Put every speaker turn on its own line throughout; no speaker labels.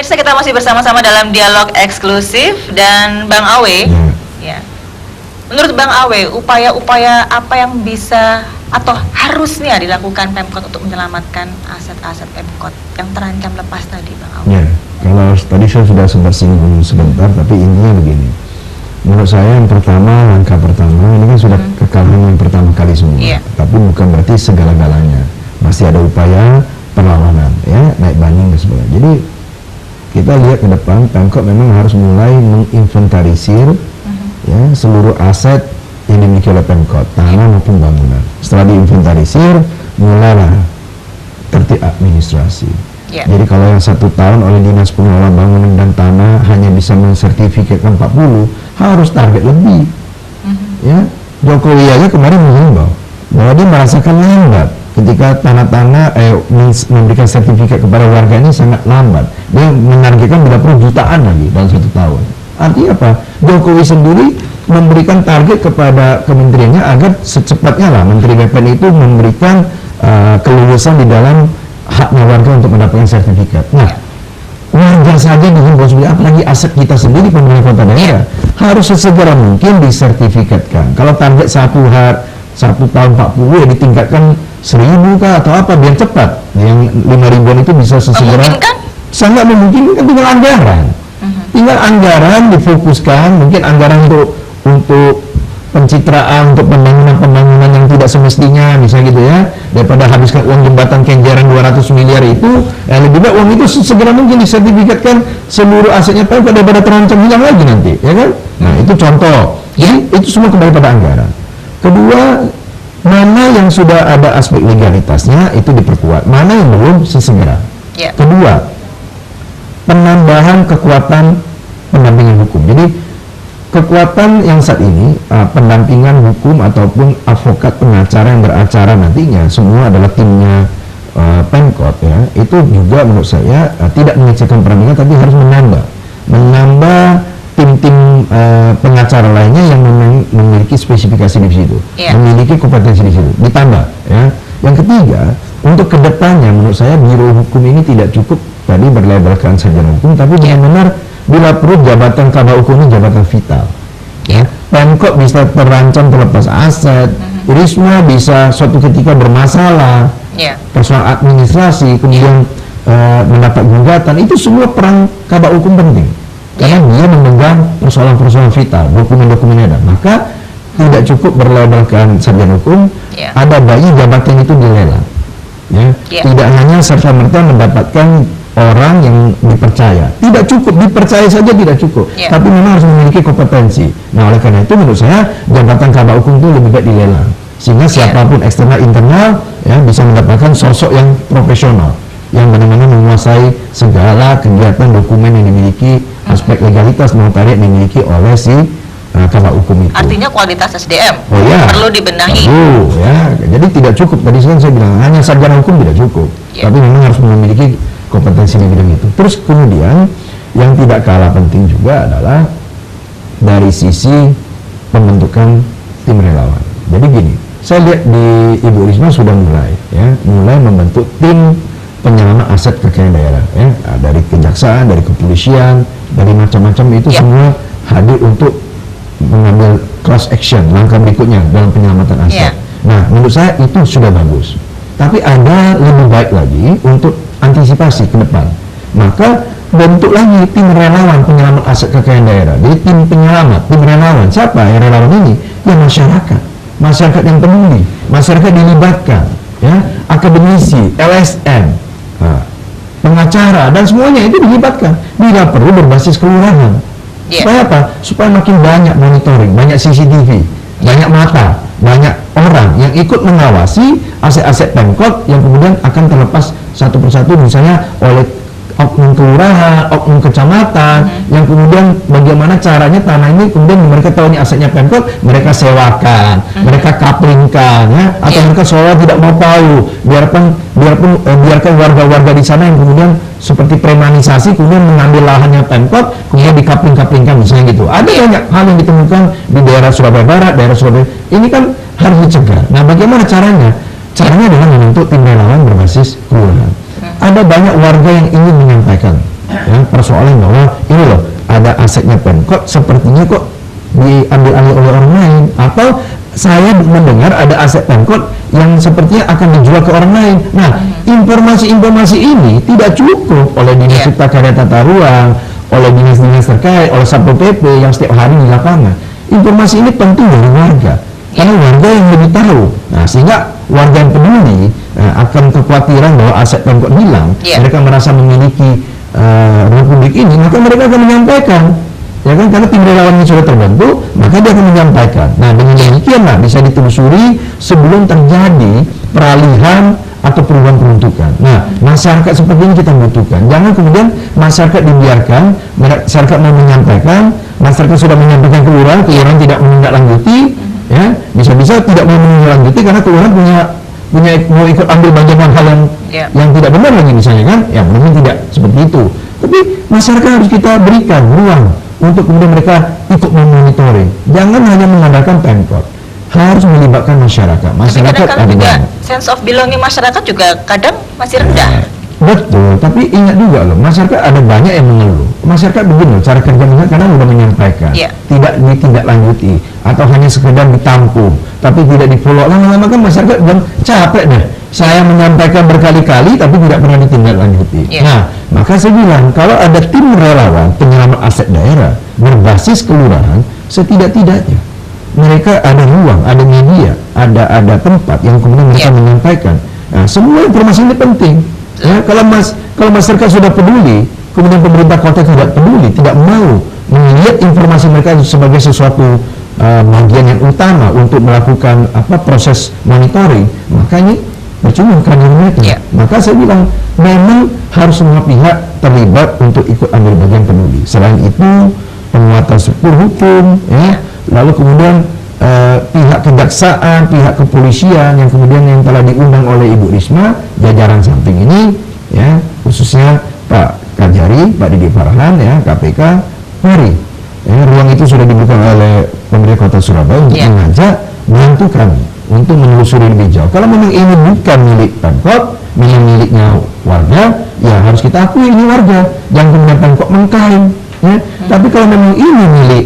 Pemirsa, kita masih bersama-sama dalam dialog eksklusif dan Bang Awe. Ya. Menurut Bang Awe, upaya-upaya apa yang bisa atau harusnya dilakukan Pemkot untuk menyelamatkan aset-aset Pemkot yang terancam lepas tadi, Bang Awe?
Ya, kalau tadi saya sudah sempat singgung sebentar, tapi intinya begini. Menurut saya yang pertama, langkah pertama, ini kan sudah kekalahan yang pertama kali semua. Tapi bukan berarti segala-galanya. Masih ada upaya perlawanan, ya, naik banding dan sebagainya. Jadi kita lihat ke depan, Pemkot memang harus mulai menginventarisir ya, seluruh aset yang dimiliki oleh Pemkot, tanah maupun bangunan. Setelah diinventarisir, mulailah tertib administrasi. Jadi kalau yang 1 tahun oleh Dinas Pengelola Bangunan dan Tanah hanya bisa mensertifikatkan 40, harus target lebih. Ya, Jokowi aja kemarin menghimbau bahwa dia merasakan lambat ketika tanah-tanah memberikan sertifikat kepada warga ini sangat lambat. Dia menargetkan bila perlu jutaan lagi dalam 1 tahun. Artinya apa? Jokowi sendiri memberikan target kepada kementeriannya agar secepatnya lah Menteri BPN itu memberikan keluasan di dalam haknya warga untuk mendapatkan sertifikat. Nah, wajar saja dihimbau sebenarnya, apalagi aset kita sendiri pemerintah kota daerah harus sesegera mungkin disertifikatkan. Kalau target 1 tahun 40 ya ditingkatkan 1000 kah atau apa biar cepat. Yang 5.000-an itu bisa sesegera. Sangat memungkinkan, tinggal anggaran. Tinggal anggaran difokuskan, mungkin anggaran untuk pencitraan, untuk pembangunan yang tidak semestinya, misalnya gitu ya, daripada habiskan uang jembatan Kenjeran 200 miliar itu, lebih baik uang itu segera mungkin disertifikatkan seluruh asetnya Pemkot daripada terancam hilang lagi nanti, ya kan? Nah, itu contoh. Jadi itu semua kembali pada anggaran. Kedua, mana yang sudah ada aspek legalitasnya itu diperkuat, mana yang belum sesegera. Kedua, penambahan kekuatan pendampingan hukum. Jadi kekuatan yang saat ini pendampingan hukum ataupun advokat pengacara yang beracara nantinya semua adalah timnya Pemkot ya, itu juga menurut saya tidak mengecilkan peran tapi harus menambah tim-tim pengacara lainnya yang memiliki spesifikasi di situ, memiliki kompetensi di situ, ditambah ya. Yang ketiga, untuk kedepannya menurut saya Biro Hukum ini tidak cukup tadi berlabelkan sarjana hukum, tapi benar-benar bila perlu jabatan kabak hukum ini jabatan vital. Ya, Pemkot bisa terancam terlepas aset, Risma bisa suatu ketika bermasalah, persoalan administrasi, kemudian mendapat gugatan, itu semua peran kabak hukum penting. Karena dia memegang persoalan-persoalan vital, dokumen-dokumen ada. Maka tidak cukup berlabelkan sarjana hukum, ada bayi jabatan itu dilelang. Ya, tidak hanya serta-merta mendapatkan orang yang dipercaya, tidak cukup dipercaya saja tidak cukup, tapi memang harus memiliki kompetensi. Nah, oleh karena itu menurut saya jabatan kabak hukum itu lebih baik dilelang, sehingga siapapun eksternal internal ya bisa mendapatkan sosok yang profesional, yang benar-benar menguasai segala kegiatan dokumen yang dimiliki, aspek legalitas notariat yang dimiliki oleh si kabak hukum itu.
Artinya kualitas SDM perlu dibenahi.
Ya, jadi tidak cukup. Tadi saya bilang hanya sarjana hukum tidak cukup, tapi memang harus memiliki kompetensi di bidang itu. Terus kemudian yang tidak kalah penting juga adalah dari sisi pembentukan tim relawan. Jadi gini, saya lihat di Ibu Risma sudah mulai membentuk tim penyelamat aset kekayaan daerah ya, dari kejaksaan, dari kepolisian, dari macam-macam itu semua hadir untuk mengambil class action langkah berikutnya dalam penyelamatan aset. Nah, menurut saya itu sudah bagus. Tapi ada lebih baik lagi untuk antisipasi ke depan. Maka bentuk lagi tim relawan penyelamat aset kekayaan daerah. Jadi tim penyelamat, tim relawan. Siapa yang relawan ini? Ya masyarakat yang peduli, masyarakat dilibatkan, ya, akademisi, LSM, pengacara dan semuanya itu dilibatkan. Bila perlu berbasis kelurahan. Supaya apa? Supaya makin banyak monitoring, banyak CCTV, banyak mata, banyak orang yang ikut mengawasi aset-aset Pemkot yang kemudian akan terlepas satu persatu misalnya oleh oknum kelurahan, oknum kecamatan, yang kemudian bagaimana caranya tanah ini kemudian mereka tahu ini asetnya Pemkot, mereka sewakan, mereka kaplingkan, ya, atau mereka seolah tidak mau tahu, biarkan warga-warga di sana yang kemudian seperti premanisasi kemudian mengambil lahannya Pemkot, kemudian dikapling-kaplingkan misalnya gitu. Ada banyak hal yang ditemukan di daerah Surabaya Barat, daerah Surabaya. Ini kan harus dicegah. Nah, bagaimana caranya? Caranya adalah membentuk tim relawan berbasis kelurahan. Ada banyak warga yang ingin menyampaikan ya, persoalan bahwa ini loh ada asetnya Pemkot sepertinya kok diambil alih oleh orang lain, atau saya mendengar ada aset Pemkot yang sepertinya akan dijual ke orang lain. Nah, informasi-informasi ini tidak cukup oleh Dinas Cipta Karya Tata Ruang, oleh dinas-dinas terkait, oleh Satpol PP yang setiap hari di lapangan. Informasi ini penting dari warga, karena warga yang lebih tahu. Nah, sehingga warga yang peduli akan kekhawatiran bahwa aset Pemkot hilang, mereka merasa memiliki ruang publik ini, maka mereka akan menyampaikan, ya kan, karena tim relawan yang sudah terbentuk, maka dia akan menyampaikan. Nah, dengan demikianlah bisa ditelusuri sebelum terjadi peralihan atau perubahan peruntukan. Nah, masyarakat seperti ini kita butuhkan. Jangan kemudian masyarakat dibiarkan, masyarakat mau menyampaikan, masyarakat sudah menyampaikan ke kelurahan tidak menindaklanjuti, ya, bisa-bisa tidak mau menindaklanjuti karena kelurahan punya mau ikut ambil bagian hal yang tidak benar lagi misalnya kan, ya mungkin tidak seperti itu. Tapi masyarakat harus kita berikan ruang untuk kemudian mereka ikut memonitoring. Jangan hanya mengandalkan Pemkot, harus melibatkan masyarakat. Masyarakat
kadang
ada
juga
banyak.
sense of belonging masyarakat juga kadang masih rendah.
Betul, tapi ingat juga loh, masyarakat ada banyak yang mengeluh. Masyarakat begini, cara kerja mereka kadang sudah menyampaikan, tidak ditindaklanjuti, atau hanya sekedar ditampung, tapi tidak di-follow. Lama-lama kan masyarakat bilang capek deh, saya menyampaikan berkali-kali, tapi tidak pernah ditindaklanjuti. Nah, maka saya bilang, kalau ada tim relawan penyelamat aset daerah berbasis kelurahan, setidak-tidaknya mereka ada ruang, ada media, ada tempat yang kemudian mereka menyampaikan. Nah, semua informasi ini penting. Ya, kalau masyarakat sudah peduli, kemudian pemerintah kota tidak peduli, tidak mau melihat informasi mereka sebagai sesuatu bagian yang utama untuk melakukan proses monitoring, maka ini percuma kader mereka. Maka saya bilang memang harus semua pihak terlibat untuk ikut ambil bagian peduli. Selain itu penguatan struktur hukum, ya, lalu kemudian pihak kejaksaan, pihak kepolisian yang kemudian yang telah diundang oleh Ibu Risma, jajaran samping ini, ya, khususnya Pak Kajari, Pak Didi Farhan, ya, KPK, mari, ya, ruang itu sudah dibuka oleh pemerintah Kota Surabaya untuk mengajak, bantu kami untuk menelusuri lebih jauh. Kalau memang ini bukan milik Pemkot, memang miliknya warga, ya harus kita akui ini warga, jangan kemudian Pemkot mengklaim, ya. Tapi kalau memang ini milik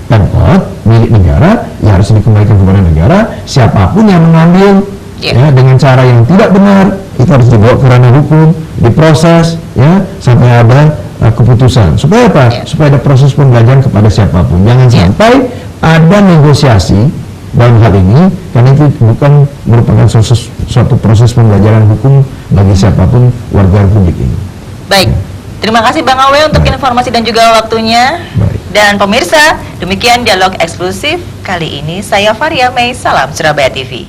Pemkot, milik negara, ya harus dikembalikan kepada negara. Siapapun yang mengambil ya dengan cara yang tidak benar, itu harus dibawa ke ranah hukum, diproses, ya, sampai ada keputusan. Supaya apa? Supaya ada proses pembelajaran kepada siapapun. Jangan sampai ada negosiasi dalam hal ini, karena itu bukan merupakan suatu proses pembelajaran hukum bagi siapapun warga Republik ini.
Baik. Terima kasih Bang Awe untuk informasi dan juga waktunya. Dan pemirsa, demikian dialog eksklusif kali ini. Saya Faria Mei, salam Surabaya TV.